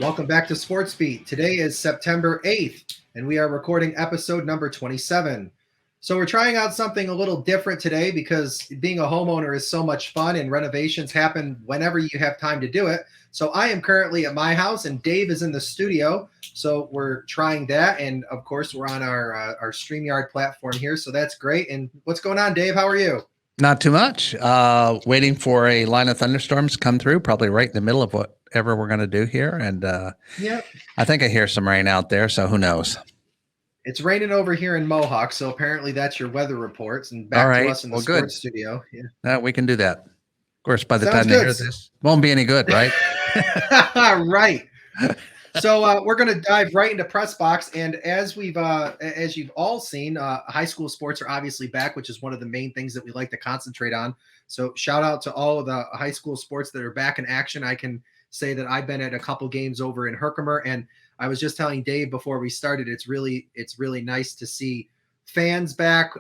Welcome back to Sportsbeat. Today is September 8th, and we are recording episode number 27. So we're trying out something a little different today because being a homeowner is so much fun and renovations happen whenever you have time to do it. So I am currently at my house and Dave is in the studio. So we're trying that. And of course, we're on our StreamYard platform here. So that's great. And what's going on, Dave? How are you? Not too much. Waiting for a line of thunderstorms to come through, probably right in the middle of whatever we're going to do here. And I think I hear some rain out there, so who knows? It's raining over here in Mohawk, so apparently that's your weather reports. And back to us in the sports studio. Yeah, we can do that. Of course, by the time they hear this, won't be any good, right? Right. So we're going to dive right into Pressbox, and as you've all seen, high school sports are obviously back, which is one of the main things that we like to concentrate on. So shout out to all of the high school sports that are back in action. I can say that I've been at a couple games over in Herkimer, and I was just telling Dave before we started, it's really nice to see fans back,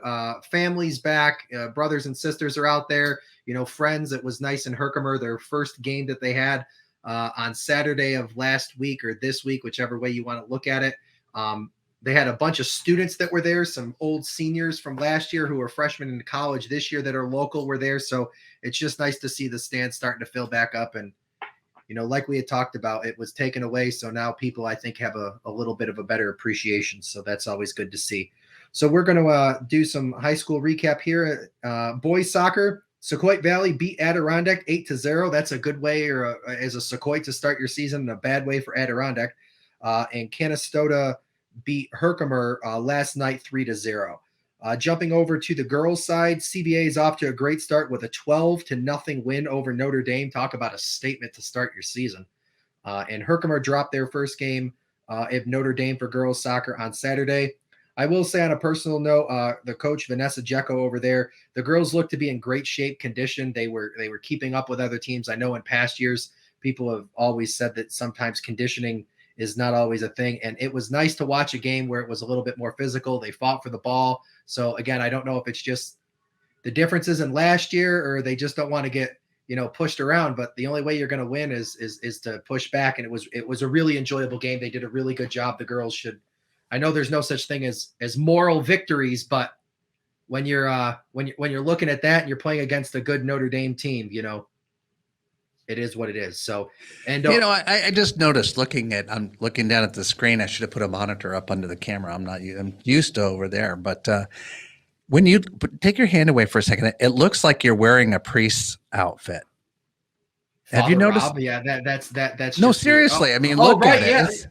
families back, brothers and sisters are out there, friends. It was nice in Herkimer, their first game that they had on Saturday of last week or this week, whichever way you want to look at it. They had a bunch of students that were there, some old seniors from last year who are freshmen in college this year that are local were there. So it's just nice to see the stands starting to fill back up. And, like we had talked about, it was taken away. So now people, I think, have a little bit of a better appreciation. So that's always good to see. So we're going to do some high school recap here. Boys soccer. Sequoia Valley beat Adirondack 8-0. That's a good way as a Sequoia to start your season, and a bad way for Adirondack. And Canastota beat Herkimer last night 3-0. Jumping over to the girls' side, CVA is off to a great start with a 12-0 win over Notre Dame. Talk about a statement to start your season. And Herkimer dropped their first game at Notre Dame for girls soccer on Saturday. I will say on a personal note, the coach, Vanessa Jecko over there, the girls look to be in great shape, condition. They were keeping up with other teams. I know in past years, people have always said that sometimes conditioning is not always a thing. And it was nice to watch a game where it was a little bit more physical. They fought for the ball. So again, I don't know if it's just the differences in last year or they just don't want to get, pushed around, but the only way you're going to win is to push back. And it was a really enjoyable game. They did a really good job. The girls should. I know there's no such thing as moral victories, but when you're looking at that and you're playing against a good Notre Dame team, it is what it is. So, and I just noticed I'm looking down at the screen. I should have put a monitor up under the camera. I'm used to over there, but when you take your hand away for a second, it looks like you're wearing a priest's outfit. Have you noticed? Rob, yeah, that's no, seriously. I mean, look at it.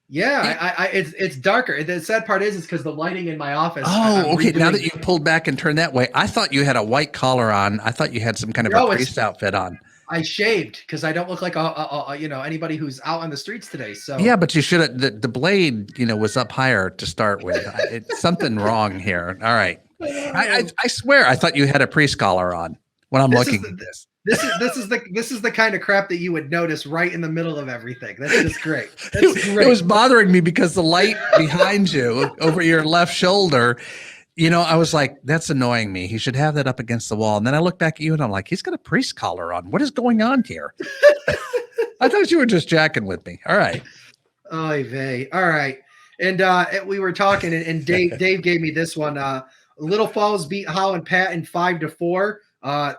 Yeah, it's darker. The sad part is because the lighting in my office. Oh, okay. Now that you pulled back and turned that way, I thought you had a white collar on. I thought you had some kind of a priest outfit on. I shaved because I don't look like anybody who's out on the streets today. So yeah, but you should have. The blade, was up higher to start with. It's something wrong here. All right, I swear I thought you had a priest collar on when I'm looking at this. This is the kind of crap that you would notice right in the middle of everything. That's just great. That's great. It was bothering me because the light behind you over your left shoulder, I was like, that's annoying me. He should have that up against the wall. And then I look back at you and I'm like, he's got a priest collar on. What is going on here? I thought you were just jacking with me. All right. Oy vey. All right. And we were talking and Dave gave me this one. Little Falls beat Holland Patton 5-4.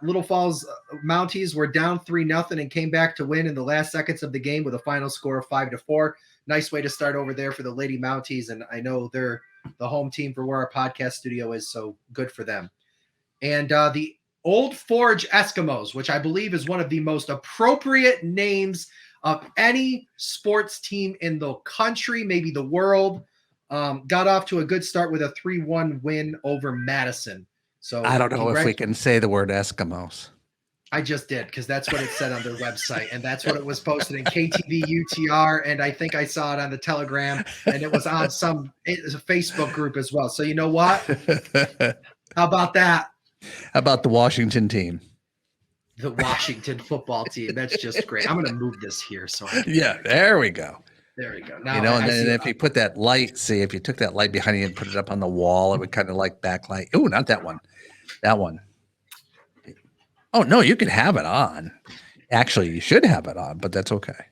Little Falls Mounties were down 3-0 and came back to win in the last seconds of the game with a final score of 5-4. Nice way to start over there for the Lady Mounties, and I know they're the home team for where our podcast studio is, so good for them. And the Old Forge Eskimos, which I believe is one of the most appropriate names of any sports team in the country, maybe the world, got off to a good start with a 3-1 win over Madison. So I don't know if we can say the word Eskimos. I just did because that's what it said on their website, and that's what it was posted in KTV UTR, and I think I saw it on the Telegram, and it was on a Facebook group as well. So you know what? How about that? How about the Washington team? The Washington football team. That's just great. I'm going to move this here. Yeah, there we go. There we go. Now, and then if you put that light, if you took that light behind you and put it up on the wall, it would kind of like backlight. Oh, not that one. That one. Oh, no, you can have it on. Actually, you should have it on, but that's okay.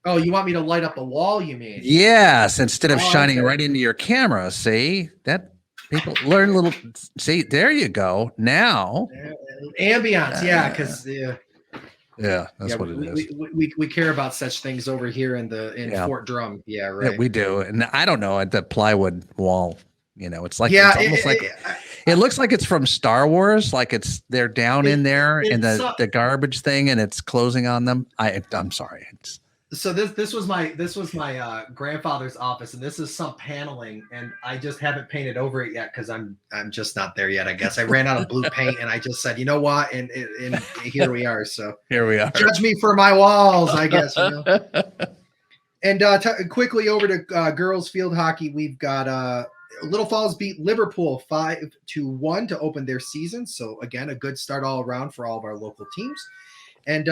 Oh, you want me to light up a wall, you mean? Yes, instead of Oh, shining okay. right into your camera. See that people learn a little. See, there you go. Now, Ambiance, yeah, uh, because yeah, that's what it is. we care about such things over here in Yeah, Fort Drum. Yeah, yeah, right. we do. And I don't know at the plywood wall. It's like Yeah, it's almost like it looks like it's from Star Wars. Like they're down in there in it's the garbage thing, and it's closing on them. I'm sorry. so this was my grandfather's office, and this is some paneling, and I just haven't painted over it yet because I'm just not there yet. I guess I ran out of blue paint, and I just said, you know what, and here we are. So Here we are. judge me for my walls, I guess. And quickly over to girls field hockey, we've got Little Falls beat Liverpool 5-1 to open their season. So again, a good start all around for all of our local teams. And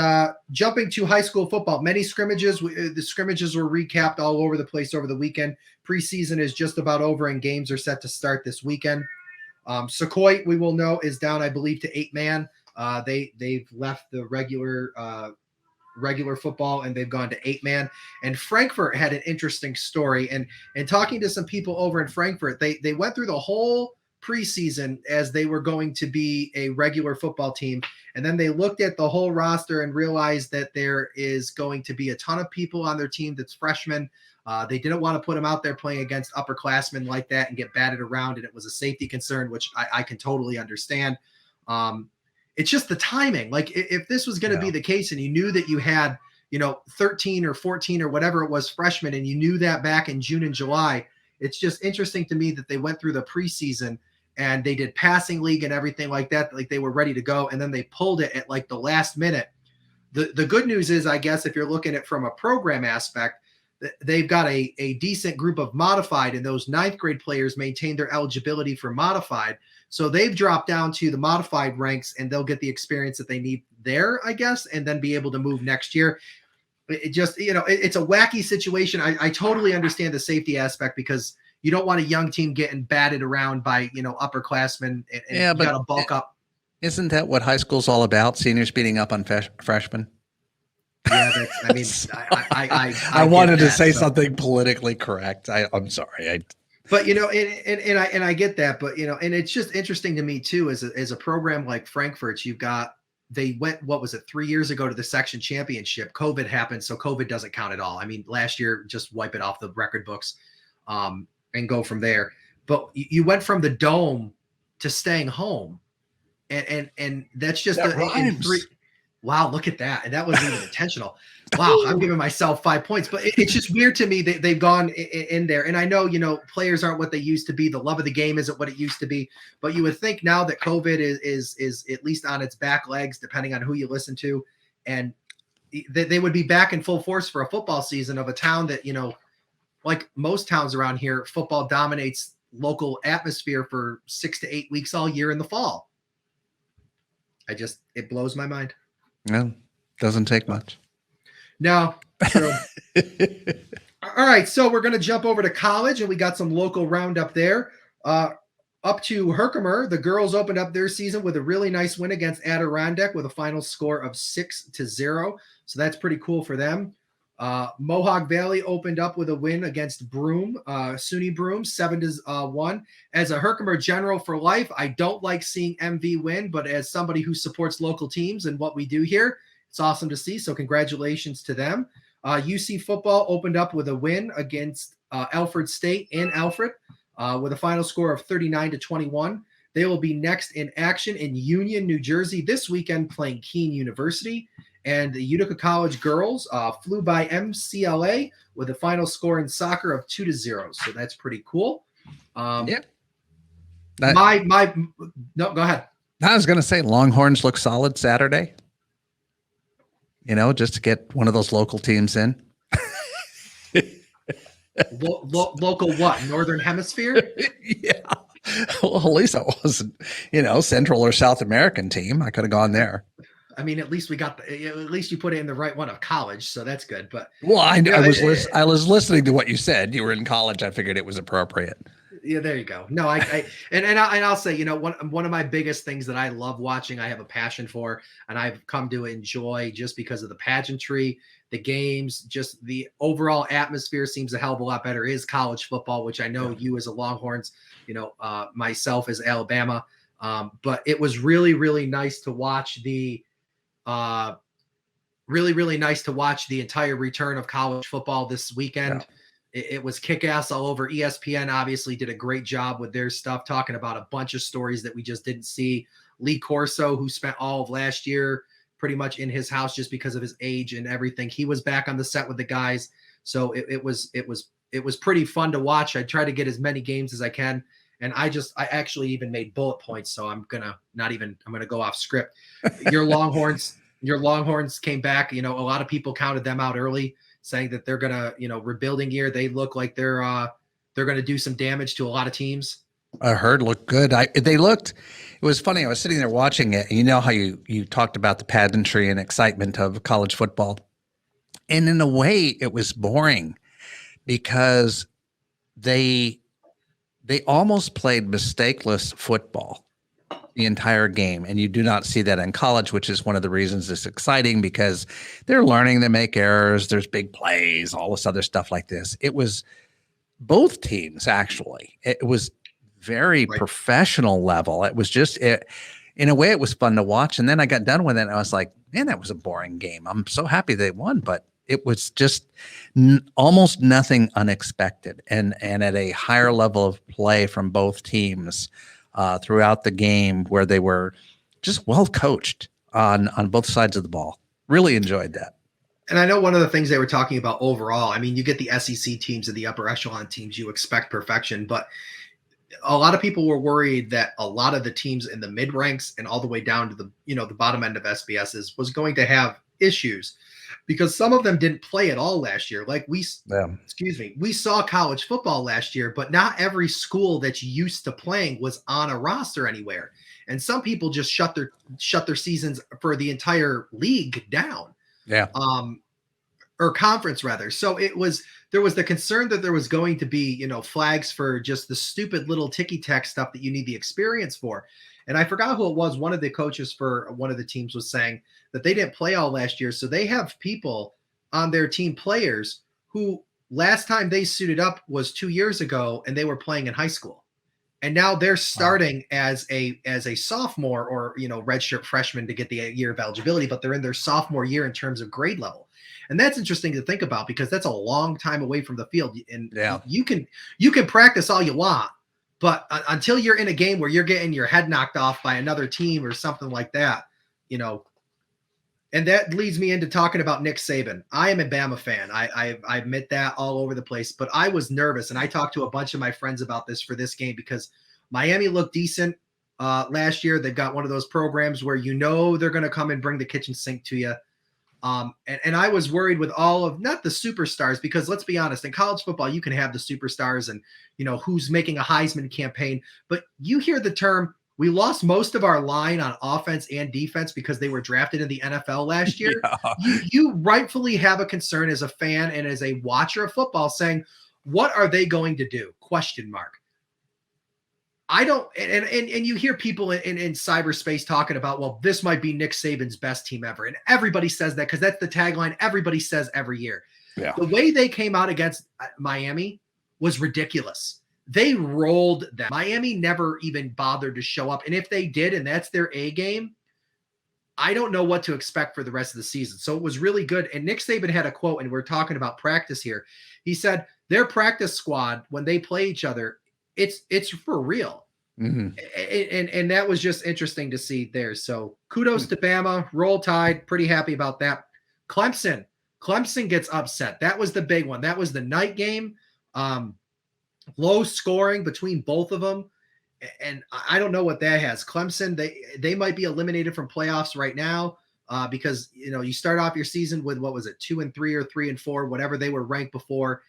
jumping to high school football, many scrimmages. The scrimmages were recapped all over the place over the weekend. Preseason is just about over, and games are set to start this weekend. Secoy, we will know, is down, I believe, to 8-man. They've left the regular football and they've gone to 8-man. And Frankfurt had an interesting story. And talking to some people over in Frankfurt, they went through the whole preseason as they were going to be a regular football team. And then they looked at the whole roster and realized that there is going to be a ton of people on their team that's freshmen. They didn't want to put them out there playing against upperclassmen like that and get batted around. And it was a safety concern, which I can totally understand. It's just the timing. Like if this was going to be the case and you knew that you had, 13 or 14 or whatever it was freshmen, and you knew that back in June and July, it's just interesting to me that they went through the preseason and they did passing league and everything like that. Like they were ready to go. And then they pulled it at like the last minute. The good news is, I guess, if you're looking at from a program aspect, they've got a decent group of modified, and those 9th grade players maintain their eligibility for modified. So they've dropped down to the modified ranks, and they'll get the experience that they need there, I guess, and then be able to move next year. It just, it's a wacky situation. I totally understand the safety aspect because you don't want a young team getting batted around by, upperclassmen and you got to bulk up. Isn't that what high school's all about? Seniors beating up on freshmen? Yeah, I wanted to say something politically correct. I'm sorry. But and I get that, but and it's just interesting to me too, as a program like Frankfurt, they went, what was it, 3 years ago to the section championship. COVID happened, so COVID doesn't count at all. I mean, last year, just wipe it off the record books, and go from there. But you went from the dome to staying home, and that's just wow, look at that. And that wasn't even intentional. Wow, I'm giving myself 5 points. But it's just weird to me that they've gone in there. And I know, players aren't what they used to be. The love of the game isn't what it used to be. But you would think now that COVID is at least on its back legs, depending on who you listen to, and they would be back in full force for a football season of a town that, like most towns around here, football dominates local atmosphere for 6 to 8 weeks all year in the fall. It blows my mind. No, doesn't take much. No, true. All right, so we're going to jump over to college, and we got some local roundup there. Up to Herkimer, the girls opened up their season with a really nice win against Adirondack with a final score of 6-0. So that's pretty cool for them. Mohawk Valley opened up with a win against Broome, SUNY Broome, 7-1. As a Herkimer general for life, I don't like seeing MV win, but as somebody who supports local teams and what we do here, it's awesome to see. So congratulations to them. UC football opened up with a win against Alfred State in Alfred with a final score of 39-21. They will be next in action in Union, New Jersey this weekend playing Keene University. And the Utica College girls flew by MCLA with a final score in soccer of 2-0. So that's pretty cool. Yeah. No, go ahead. I was going to say Longhorns look solid Saturday. Just to get one of those local teams in. Local what? Northern Hemisphere? Yeah. Well, at least I wasn't, Central or South American team. I could have gone there. I mean, at least at least you put it in the right one of college, so that's good. But I was listening to what you said. You were in college. I figured it was appropriate. Yeah, there you go. No, I'll say, one of my biggest things that I love watching, I have a passion for, and I've come to enjoy just because of the pageantry, the games, just the overall atmosphere seems a hell of a lot better, is college football, which I know Yeah. you as a Longhorns, myself as Alabama. But it was really, really nice to watch uh, really, really nice to watch the entire return of college football this Yeah. weekend. It was kick ass all over. ESPN obviously did a great job with their stuff, talking about a bunch of stories that we just didn't see. Lee Corso, who spent all of last year pretty much in his house just because of his age and everything, he was back on the set with the guys. So it was pretty fun to watch. I try to get as many games as I can. And I actually even made bullet points. So I'm gonna go off script. Your Longhorns, your Longhorns came back. A lot of people counted them out early, saying that they're gonna, rebuilding year. They look like they're gonna do some damage to a lot of teams. I heard looked good. They looked. It was funny. I was sitting there watching it. And you know how you talked about the pageantry and excitement of college football, and in a way, it was boring because they almost played mistakeless football the entire game. And you do not see that in college, which is one of the reasons it's exciting, because they're learning to make errors. There's big plays, all this other stuff like this. It was both teams, actually. It was very Right. professional level. It was just, in a way, it was fun to watch. And then I got done with it and I was like, man, that was a boring game. I'm so happy they won, but it was just almost nothing unexpected, and at a higher level of play from both teams throughout the game, where they were just well coached on both sides of the ball. Really enjoyed that. And I know one of the things they were talking about overall, I mean, you get the SEC teams and the upper echelon teams, you expect perfection, but a lot of people were worried that a lot of the teams in the mid ranks and all the way down to the bottom end of SBSs was going to have issues, because some of them didn't play at all last year. Like we saw college football last year, but not every school that's used to playing was on a roster anywhere. And some people just shut their seasons for the entire league down. Yeah. Or conference rather. So there was the concern that there was going to be, flags for just the stupid little ticky-tack stuff that you need the experience for. And I forgot who it was. One of the coaches for one of the teams was saying that they didn't play all last year. So they have people on their team, players who last time they suited up was 2 years ago, and they were playing in high school. And now they're starting as a sophomore, or, redshirt freshman to get the year of eligibility, but they're in their sophomore year in terms of grade level. And that's interesting to think about, because that's a long time away from the field. And you can practice all you want, but until you're in a game where you're getting your head knocked off by another team or something like that, and that leads me into talking about Nick Saban. I am a Bama fan. I admit that all over the place, but I was nervous, and I talked to a bunch of my friends about this for this game, because Miami looked decent last year. They've got one of those programs where they're going to come and bring the kitchen sink to you. And I was worried with all of, not the superstars, because let's be honest, in college football, you can have the superstars and, who's making a Heisman campaign, but you hear the term, we lost most of our line on offense and defense because they were drafted in the NFL last year. Yeah. You rightfully have a concern as a fan and as a watcher of football, saying, what are they going to do? Question mark. I don't, and you hear people in cyberspace talking about, well, this might be Nick Saban's best team ever. And everybody says that because that's the tagline everybody says every year. Yeah. The way they came out against Miami was ridiculous. They rolled them. Miami never even bothered to show up. And if they did, and that's their A game, I don't know what to expect for the rest of the season. So it was really good. And Nick Saban had a quote, and we're talking about practice here. He said their practice squad, when they play each other, it's for real. Mm-hmm. And that was just interesting to see there. So kudos to Bama. Roll Tide. Pretty happy about that. Clemson gets upset. That was the big one. That was the night game. Low scoring between both of them. And I don't know what that has. Clemson, they might be eliminated from playoffs right now because, you start off your season with, what was it, 2-3 or 3-4, whatever they were ranked before.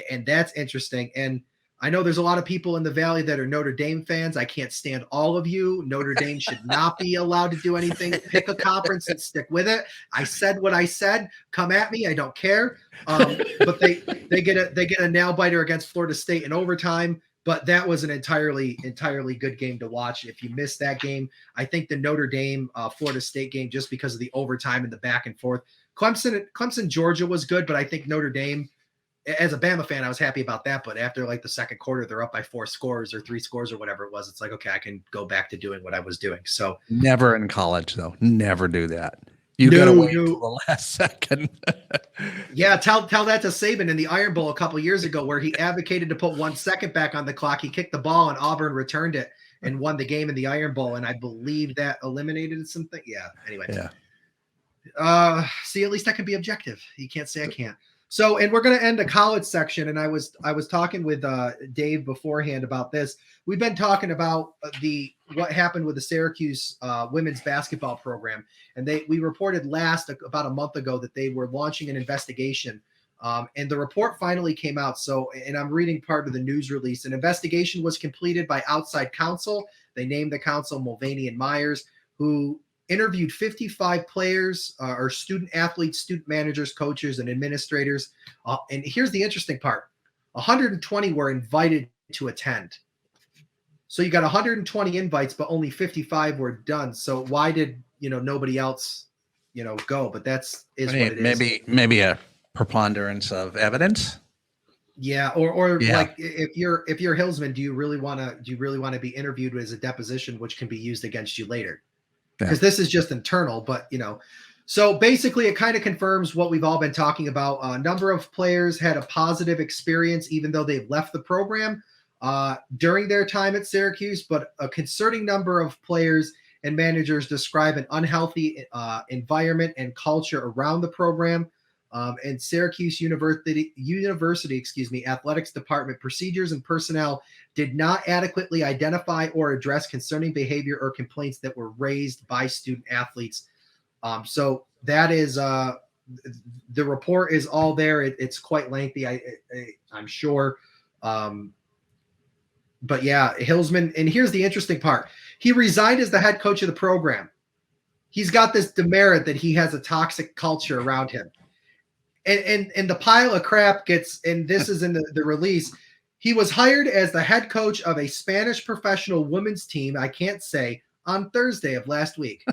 And that's interesting. And I know there's a lot of people in the Valley that are Notre Dame fans. I can't stand all of you. Notre Dame should not be allowed to do anything. Pick a conference and stick with it. I said what I said. Come at me. I don't care. But they get a nail biter against Florida State in overtime. But that was an entirely good game to watch. If you missed that game, I think the Notre Dame Florida State game, just because of the overtime and the back and forth. Clemson Georgia was good, but I think Notre Dame, as a Bama fan, I was happy about that. But after like the second quarter, they're up by 4 scores or 3 scores or whatever it was. It's like, okay, I can go back to doing what I was doing. So never in college though. Never do that. You got to wait till the last second. Yeah, tell that to Saban in the Iron Bowl a couple years ago, where he advocated to put 1 second back on the clock. He kicked the ball and Auburn returned it and won the game in the Iron Bowl. And I believe that eliminated something. Yeah. Anyway. Yeah. See, at least I can be objective. You can't say I can't. So, and we're going to end the college section. And I was talking with Dave beforehand about this. We've been talking about what happened with the Syracuse women's basketball program. And we reported about a month ago that they were launching an investigation. And the report finally came out. So, and I'm reading part of the news release. An investigation was completed by outside counsel. They named the counsel Mulvaney and Myers, who interviewed 55 players or student athletes, student managers, coaches, and administrators. And here's the interesting part. 120 were invited to attend. So you got 120 invites, but only 55 were done. So why did, nobody else, go? But what it is. Maybe a preponderance of evidence. Yeah. Or like if you're Hillsman, do you really want to be interviewed as a deposition, which can be used against you later? Because this is just internal, but so basically it kind of confirms what we've all been talking about. A number of players had a positive experience, even though they've left the program during their time at Syracuse, but a concerning number of players and managers describe an unhealthy environment and culture around the program. And Syracuse University, athletics department procedures and personnel did not adequately identify or address concerning behavior or complaints that were raised by student athletes. So that is the report is all there. It's quite lengthy, I'm sure. But yeah, Hillsman. And here's the interesting part. He resigned as the head coach of the program. He's got this demerit that he has a toxic culture around him. And the pile of crap gets, and this is in the release, he was hired as the head coach of a Spanish professional women's team, I can't say, on Thursday of last week.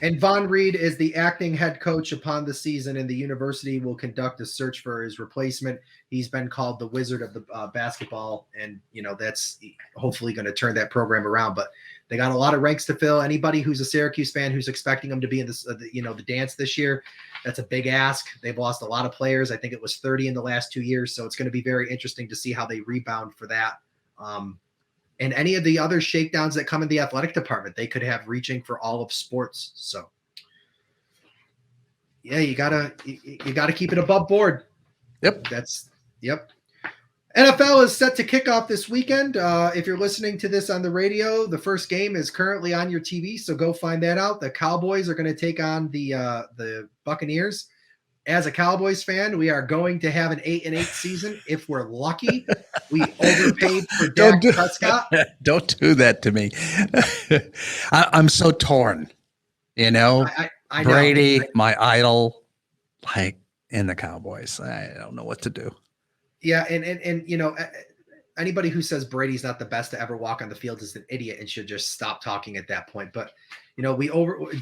And Von Reed is the acting head coach upon the season, and the university will conduct a search for his replacement. He's been called the Wizard of the basketball, and that's hopefully going to turn that program around. But they got a lot of ranks to fill. Anybody who's a Syracuse fan who's expecting them to be in this, the dance this year, that's a big ask. They've lost a lot of players. I think it was 30 in the last 2 years. So it's going to be very interesting to see how they rebound for that. And any of the other shakedowns that come in the athletic department, they could have reaching for all of sports. So yeah, you gotta keep it above board. Yep. NFL is set to kick off this weekend. If you're listening to this on the radio, the first game is currently on your TV, so go find that out. The Cowboys are going to take on the Buccaneers. As a Cowboys fan, we are going to have an 8-8 season if we're lucky. We overpaid for Dak Prescott. Don't do that to me. I'm so torn. I know. Brady, my idol, in the Cowboys. I don't know what to do. Yeah, and anybody who says Brady's not the best to ever walk on the field is an idiot and should just stop talking at that point. But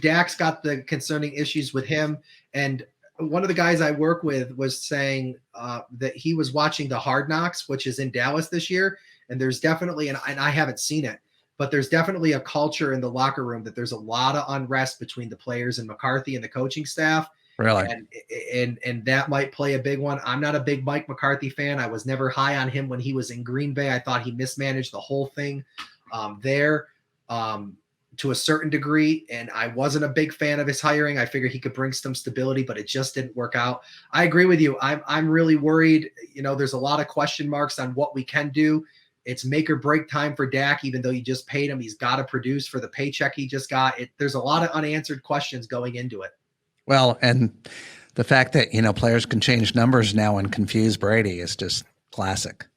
Dak's got the concerning issues with him, and one of the guys I work with was saying that he was watching the Hard Knocks, which is in Dallas this year, and there's definitely, and I haven't seen it, but there's definitely a culture in the locker room that there's a lot of unrest between the players and McCarthy and the coaching staff. Really? And that might play a big one. I'm not a big Mike McCarthy fan. I was never high on him when he was in Green Bay. I thought he mismanaged the whole thing there to a certain degree, and I wasn't a big fan of his hiring. I figured he could bring some stability, but it just didn't work out. I agree with you. I'm really worried. There's a lot of question marks on what we can do. It's make or break time for Dak, even though you just paid him. He's got to produce for the paycheck he just got. There's a lot of unanswered questions going into it. Well, and the fact that, players can change numbers now and confuse Brady is just classic.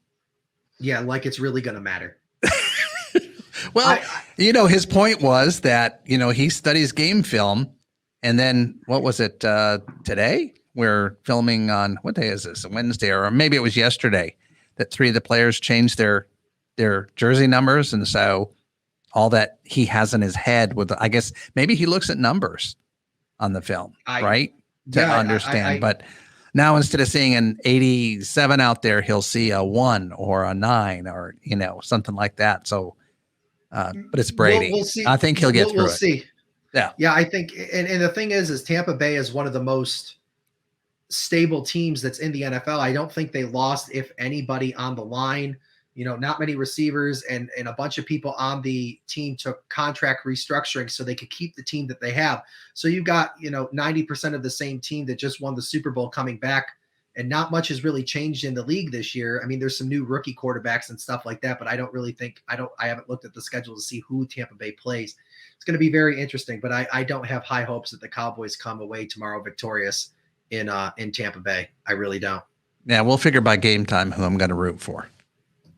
Yeah, like it's really going to matter. Well, his point was that, he studies game film, and then what was it today? We're filming on, what day is this? Wednesday, or maybe it was yesterday. that 3 of the players changed their jersey numbers, and so all that he has in his head with, I guess maybe he looks at numbers on the film, right? To understand. But now instead of seeing an 87 out there, he'll see a 1 or a 9 or, something like that. So, but it's Brady. We'll see. I think he'll get through it. We'll see. Yeah. Yeah, I think, and the thing is Tampa Bay is one of the most stable teams that's in the NFL. I don't think they lost, if anybody, on the line. Not many receivers, and a bunch of people on the team took contract restructuring so they could keep the team that they have. So you've got, 90% of the same team that just won the Super Bowl coming back, and not much has really changed in the league this year. I mean, there's some new rookie quarterbacks and stuff like that, but I haven't looked at the schedule to see who Tampa Bay plays. It's going to be very interesting, but I don't have high hopes that the Cowboys come away tomorrow victorious in Tampa Bay. I really don't. Yeah, we'll figure by game time who I'm going to root for.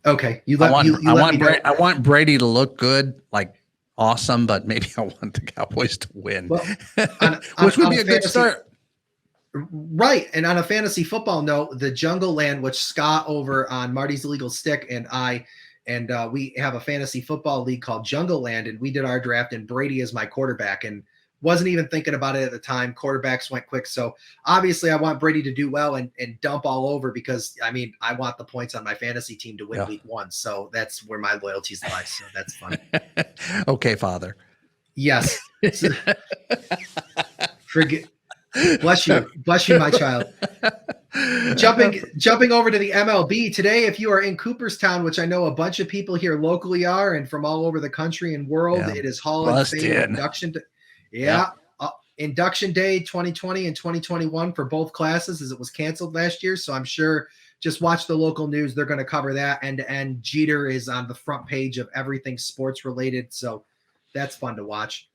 Okay. I want Brady to look good, like awesome, but maybe I want the Cowboys to win, well, which would be a good start. Right. And on a fantasy football note, the Jungle Land, which Scott over on Marty's Illegal Stick and we have a fantasy football league called Jungle Land, and we did our draft, and Brady is my quarterback, and wasn't even thinking about it at the time. Quarterbacks went quick. So obviously I want Brady to do well and dump all over, because I want the points on my fantasy team to win week 1. So that's where my loyalties lie. So that's fun. Okay, Father. Yes. Bless you, my child. Jumping over to the MLB today, if you are in Cooperstown, which I know a bunch of people here locally are, and from all over the country and world, it is Hall of Fame induction. Induction Day 2020 and 2021 for both classes, as it was canceled last year. So I'm sure, just watch the local news. They're going to cover that end to end. Jeter is on the front page of everything sports related. So that's fun to watch.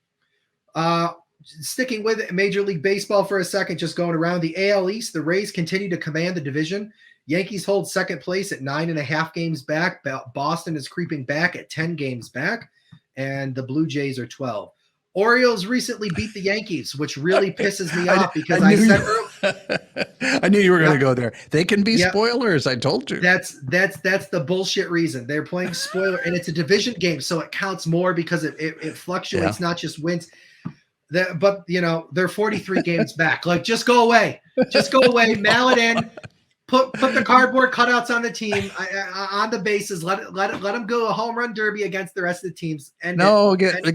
Sticking with Major League Baseball for a second, just going around the AL East, the Rays continue to command the division. Yankees hold second place at 9.5 games back. Boston is creeping back at 10 games back, and the Blue Jays are 12. Orioles recently beat the Yankees, which really pisses me off, because I knew you were going to go there. They can be spoilers. I told you. That's the bullshit reason they're playing spoiler, and it's a division game, so it counts more because it fluctuates, not just wins. But they're 43 games back. Like, just go away, mail it in. Put the cardboard cutouts on the team, on the bases. Let them go a home run derby against the rest of the teams. And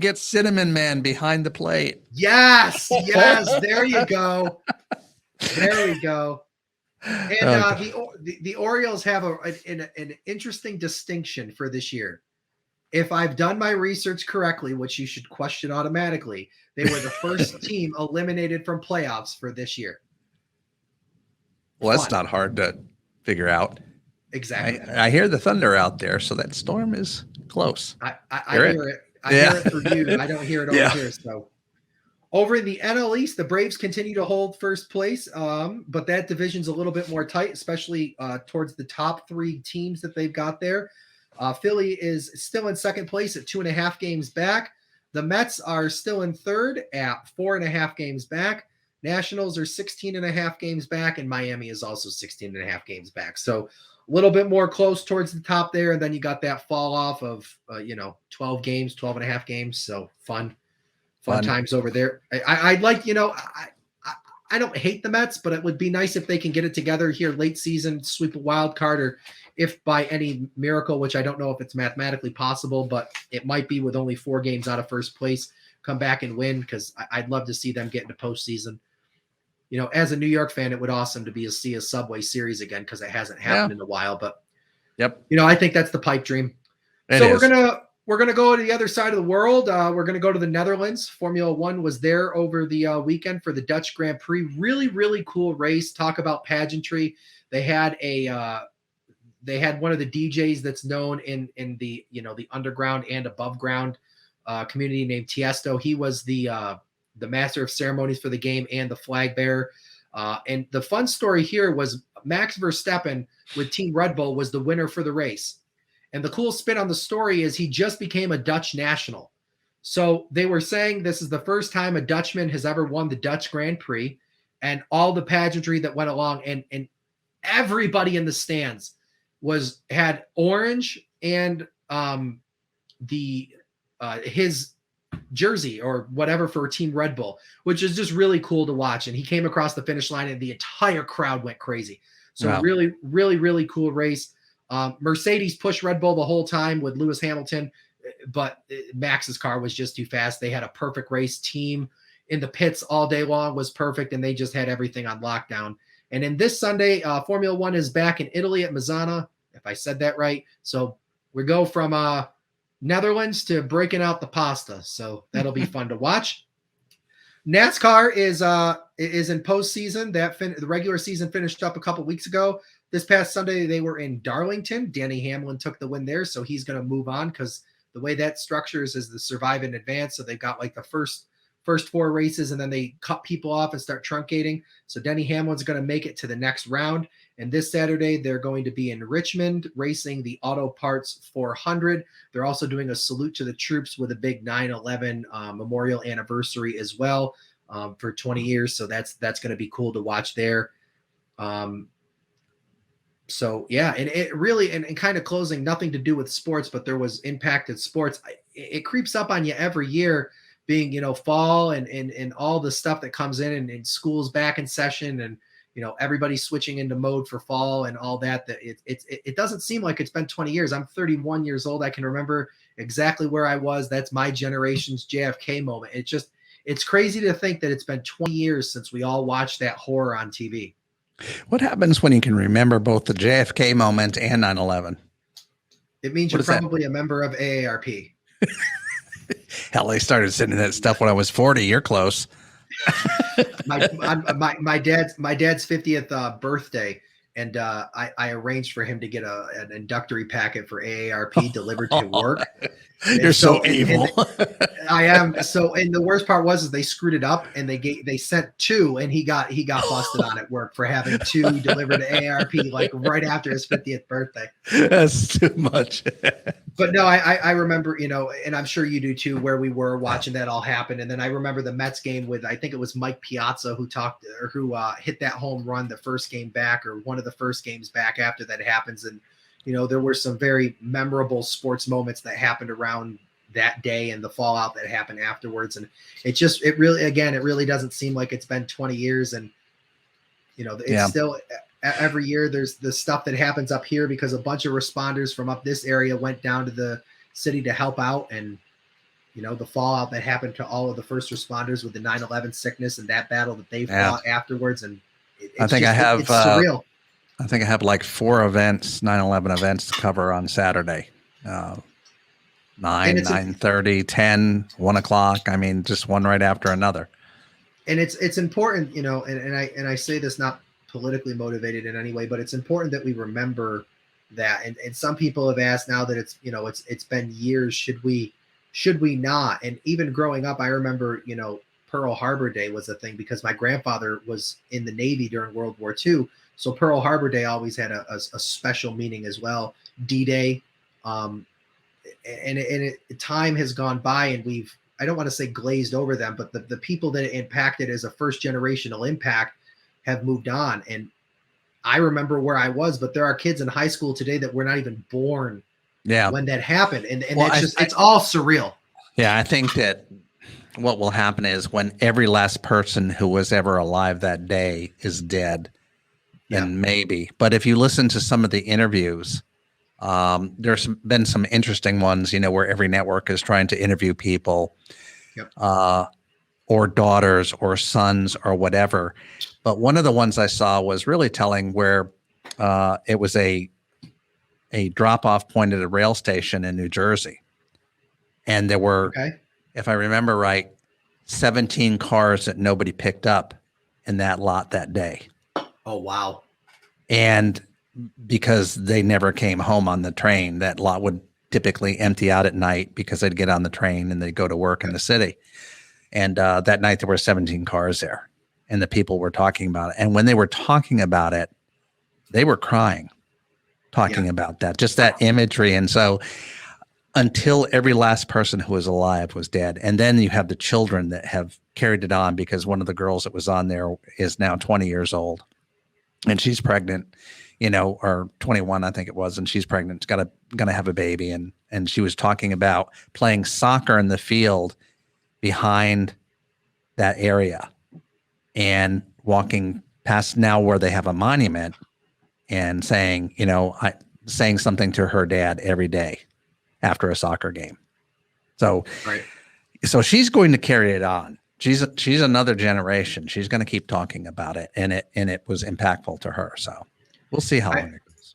get Cinnamon Man behind the plate. Yes. There you go. There we go. And the Orioles have an interesting distinction for this year. If I've done my research correctly, which you should question automatically, they were the first team eliminated from playoffs for this year. Well, that's not hard to figure out. Exactly. I hear the thunder out there, so that storm is close. I hear it. I hear it for you. I don't hear it over here. So over in the NL East, the Braves continue to hold first place, but that division's a little bit more tight, especially towards the top 3 teams that they've got there. Philly is still in second place at 2.5 games back. The Mets are still in third at 4.5 games back. Nationals are 16.5 games back, and Miami is also 16.5 games back. So a little bit more close towards the top there. And then you got that fall off of, 12 games, 12.5 games. So fun times over there. I'd like, I don't hate the Mets, but it would be nice if they can get it together here late season, sweep a wild card, or if by any miracle, which I don't know if it's mathematically possible, but it might be with only 4 games out of first place, come back and win, because I'd love to see them get into postseason. As a New York fan, it would awesome to see a Subway Series again, because it hasn't happened in a while. But I think that's the pipe dream. We're gonna go to the other side of the world. We're gonna go to the Netherlands. Formula One was there over the weekend for the Dutch Grand Prix. Really, really cool race. Talk about pageantry. They had one of the DJs that's known in the the underground and above ground community named Tiesto. He was the master of ceremonies for the game and the flag bearer. And the fun story here was Max Verstappen with Team Red Bull was the winner for the race. And the cool spin on the story is he just became a Dutch national. So they were saying this is the first time a Dutchman has ever won the Dutch Grand Prix, and all the pageantry that went along, and everybody in the stands had orange and the his jersey or whatever for Team Red Bull, which is just really cool to watch. And he came across the finish line and the entire crowd went crazy. So Wow. really, really, really cool race. Mercedes pushed Red Bull the whole time with Lewis Hamilton, but Max's car was just too fast. They had a perfect race. Team in the pits all day long was perfect, and they just had everything on lockdown. And in this Sunday, Formula One is back in Italy at Misano, if I said that right. So we go from Netherlands to breaking out the pasta. So that'll be fun to watch. NASCAR is in postseason. The regular season finished up a couple weeks ago. This past Sunday, they were in Darlington. Denny Hamlin took the win there, so he's going to move on because the way that structures is the survive in advance. So they've got like the first 4 races, and then they cut people off and start truncating. So Denny Hamlin's going to make it to the next round. And this Saturday, they're going to be in Richmond racing the Auto Parts 400. They're also doing a salute to the troops with a big 9/11 memorial anniversary as well for 20 years. So that's going to be cool to watch there. So yeah, and it really, and kind of closing, nothing to do with sports, but there was impacted sports. It creeps up on you every year, being, fall and all the stuff that comes in, and school's back in session, and, everybody's switching into mode for fall and all that, it doesn't seem like it's been 20 years. I'm 31 years old. I can remember exactly where I was. That's my generation's JFK moment. It's crazy to think that it's been 20 years since we all watched that horror on TV. What happens when you can remember both the JFK moment and 9/11? It means you're probably a member of AARP. Hell, they started sending that stuff when I was 40. You're close. my dad's 50th birthday, and I arranged for him to get an inductory packet for AARP delivered to work. You're so evil. I am. So, and the worst part was they screwed it up, and they sent 2, and he got busted on at work for having 2 delivered to AARP like right after his 50th birthday. That's too much. But no, I remember, and I'm sure you do too, where we were watching that all happen. And then I remember the Mets game with, I think it was Mike Piazza who hit that home run the first game back, or one of the first games back after that happens. And, there were some very memorable sports moments that happened around that day and the fallout that happened afterwards. And it really doesn't seem like it's been 20 years. And, it's still every year there's the stuff that happens up here because a bunch of responders from up this area went down to the city to help out. And, the fallout that happened to all of the first responders with the 9/11 sickness and that battle that they fought afterwards. And it's surreal. I think I have like 4 events, 9/11 events to cover on Saturday. 9, 9:30, 10, 1 o'clock. I mean, just one right after another. And it's important, and I say this not politically motivated in any way, but it's important that we remember that. And some people have asked now that it's been years. Should we not? And even growing up, I remember, Pearl Harbor Day was a thing because my grandfather was in the Navy during World War II. So Pearl Harbor Day always had a special meaning as well. D-Day, time has gone by, and I don't want to say glazed over them, but the people that it impacted as a first generational impact have moved on. And I remember where I was, but there are kids in high school today that were not even born when that happened. And it's all surreal. Yeah, I think that what will happen is when every last person who was ever alive that day is dead, then maybe. But if you listen to some of the interviews, there's been some interesting ones, where every network is trying to interview people, or daughters or sons or whatever. But one of the ones I saw was really telling, where it was a drop-off point at a rail station in New Jersey. And there were, if I remember right, 17 cars that nobody picked up in that lot that day. Oh, wow. And because they never came home on the train, that lot would typically empty out at night because they'd get on the train and they'd go to work in the city. And that night there were 17 cars there, and the people were talking about it. And when they were talking about it, they were crying, talking about that, just that imagery. And so until every last person who was alive was dead. And then you have the children that have carried it on, because one of the girls that was on there is now 20 years old. And she's pregnant, or 21, I think it was, and she's pregnant, gonna have a baby, and she was talking about playing soccer in the field behind that area and walking past now where they have a monument and saying, saying something to her dad every day after a soccer game. So, right. So she's going to carry it on. She's another generation. She's going to keep talking about it, and it was impactful to her. So we'll see how long it goes.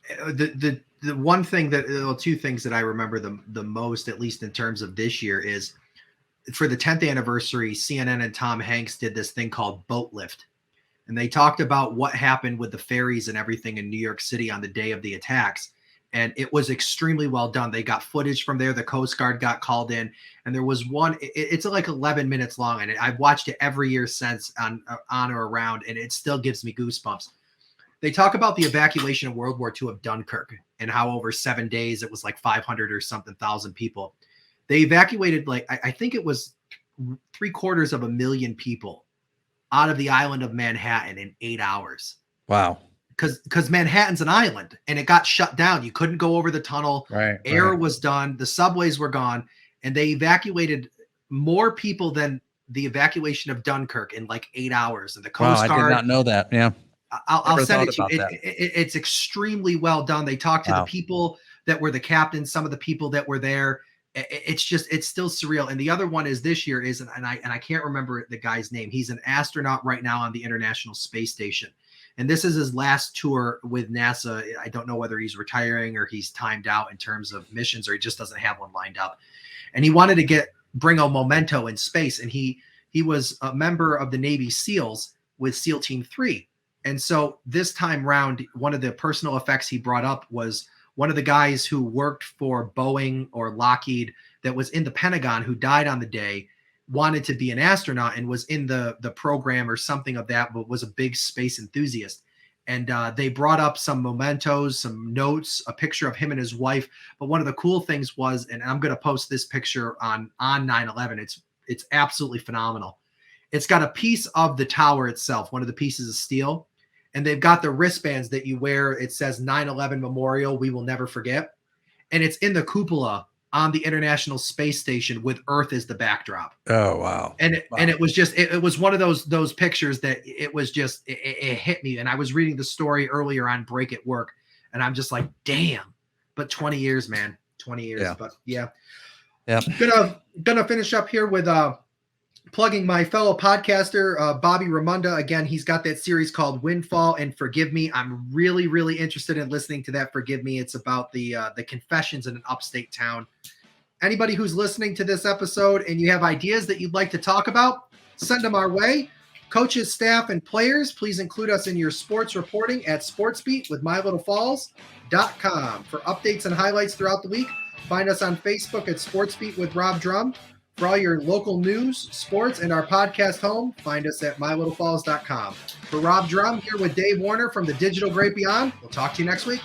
The one thing two things that I remember the most, at least in terms of this year, is for the 10th anniversary, CNN and Tom Hanks did this thing called Boat Lift. And they talked about what happened with the ferries and everything in New York City on the day of the attacks. And it was extremely well done. They got footage from there. The Coast Guard got called in. And there was one, it's like 11 minutes long. And I've watched it every year since on or around, and it still gives me goosebumps. They talk about the evacuation of World War II of Dunkirk and how over 7 days, it was like 500 or something thousand people. They evacuated, like, I think it was 750,000 people out of the island of Manhattan in 8 hours. Wow. Because Manhattan's an island and it got shut down. You couldn't go over the tunnel. Right. Air was done. The subways were gone. And they evacuated more people than the evacuation of Dunkirk in like 8 hours. And the Coast Guard. I did not know that. Yeah. I'll send it to you. It's extremely well done. They talked to the people that were the captains, some of the people that were there. It's still surreal. And the other one is this year is, and I can't remember the guy's name. He's an astronaut right now on the International Space Station. And this is his last tour with NASA. I don't know whether he's retiring or he's timed out in terms of missions, or he just doesn't have one lined up. And he wanted to bring a memento in space. And he was a member of the Navy SEALs with SEAL Team 3. And so this time round, one of the personal effects he brought up was one of the guys who worked for Boeing or Lockheed that was in the Pentagon, who died on the day, wanted to be an astronaut and was in the program or something of that, but was a big space enthusiast. And they brought up some mementos, some notes, a picture of him and his wife. But one of the cool things was, and I'm going to post this picture on 9/11. It's absolutely phenomenal. It's got a piece of the tower itself, one of the pieces of steel. And they've got the wristbands that you wear. It says 9/11 Memorial, we will never forget. And it's in the cupola on the International Space Station with Earth as the backdrop. Oh, wow. And it was just, it was one of those pictures that it was just, it hit me. And I was reading the story earlier on Break at Work, and I'm just like, damn. But 20 years, man, 20 years. Yeah. But yeah. Gonna finish up here with plugging my fellow podcaster, Bobby Ramunda. Again, he's got that series called Windfall and Forgive Me. I'm really, really interested in listening to that. Forgive Me. It's about the confessions in an upstate town. Anybody who's listening to this episode and you have ideas that you'd like to talk about, send them our way. Coaches, staff, and players, please include us in your sports reporting at Sportsbeat with MyLittleFalls.com. For updates and highlights throughout the week, find us on Facebook at Sportsbeat with Rob Drumm. For all your local news, sports, and our podcast home, find us at MyLittleFalls.com. For Rob Drumm, here with Dave Warner from the Digital Great Beyond. We'll talk to you next week.